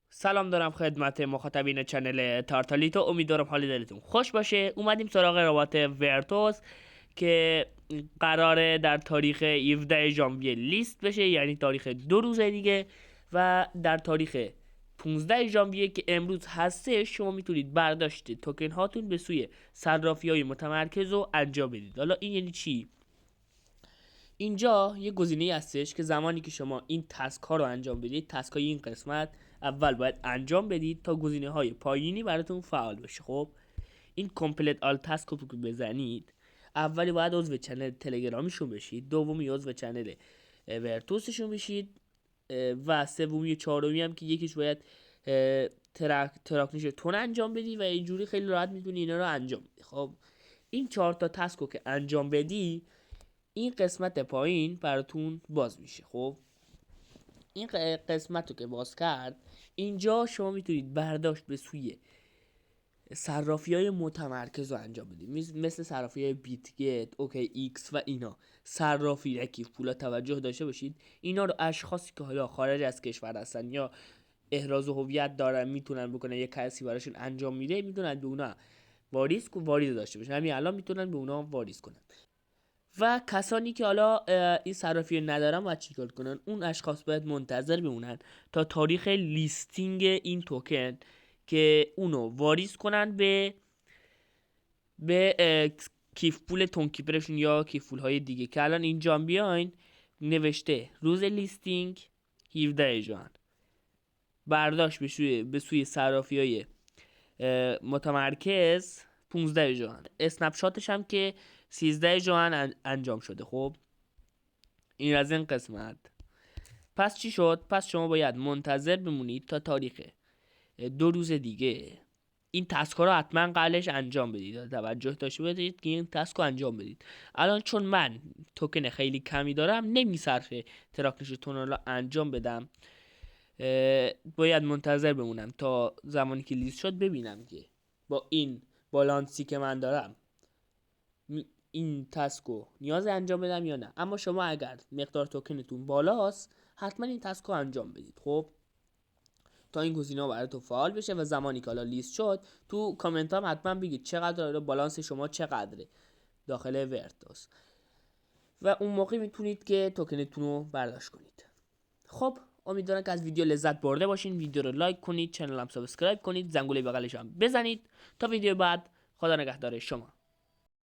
سلام دارم خدمت مخاطبین چنل تارتالیتو. امیدوارم حال دلتون خوش باشه. اومدیم سراغ ربات ورتوس که قراره در تاریخ 17 ژانویه لیست بشه، یعنی تاریخ 2 روز دیگه، و در تاریخ 15 ژانویه که امروز هسته شما میتونید برداشت توکن هاتون به سوی صرافی‌های متمرکز رو انجام بدید. حالا این یعنی چی؟ اینجا یه گزینه هستش که زمانی که شما این تسک ها رو انجام بدید، تسک های این قسمت اول باید انجام بدید تا گزینه های پایینی براتون فعال بشه. خب این کامپلیت آل تسک رو بزنید، اولی باید عضو چنل تلگرامیشون بشید، دومی عضو چنل ورتوسشون بشید، و سومی و چهارمی هم که یکیش باید تراکنش تون انجام بدی و اینجوری خیلی راحت میتونی اینا رو انجام بدی. خب این 4 تا تسک رو که انجام بدی، این قسمت پایین براتون باز میشه. خب این قسمت رو که باز کرد، اینجا شما میتونید برداشت به سوی صرافی های متمرکز رو انجام بدید، مثل صرافی های بیتگت، اوکی ایکس و اینا. صرافی رکیف پولا توجه داشته باشید، اینا رو اشخاصی که حالا خارج از کشور هستن یا احراز هویت دارن میتونن بکنن، یه کسی براشون انجام میده، میتونن به اونا واریز داشته باشن. همین الان میتونن به اونا واریز کنن. و کسانی که حالا این صرافی ندارن باید چیکار کنن؟ اون اشخاص باید منتظر بمونن تا تاریخ لیستینگ این توکن که اونو واریز کنن به کیف پول تونکیپرشون یا کیف پول های دیگه که الان اینجا بیاین نوشته روز لیستینگ 17 ژوئن، برداشت به سوی صرافی های متمرکز 15 ژوئن، اسنپ شاتش هم که 13 ژوئن انجام شده. خب این از این قسمت. پس چی شد؟ پس شما باید منتظر بمونید تا تاریخ 2 روز دیگه این تسک ها رو حتما قبلش انجام بدید. توجه داشته باشید که این تسک رو انجام بدید. الان چون من توکن خیلی کمی دارم نمیصرفه تراکنش تونل رو انجام بدم، باید منتظر بمونم تا زمانی که لیست شد ببینم که با این بالانسی که من دارم این تسکو نیاز انجام بدم یا نه. اما شما اگر مقدار توکنتون بالاست حتما این تسکو انجام بدید. خب تا این گزینه براتون فعال بشه و زمانی که حالا لیست شد تو کامنت هم حتما بگید چقدر بالانس شما چقدره داخل ورتوس، و اون موقع میتونید که توکنتون رو برداشت کنید. خب امیدوارم که از ویدیو لذت برده باشین. ویدیو رو لایک کنید، چنل هم سابسکرایب کنید، زنگوله بغلش هم بزنید. تا ویدیو بعد، خدا نگهدار شما.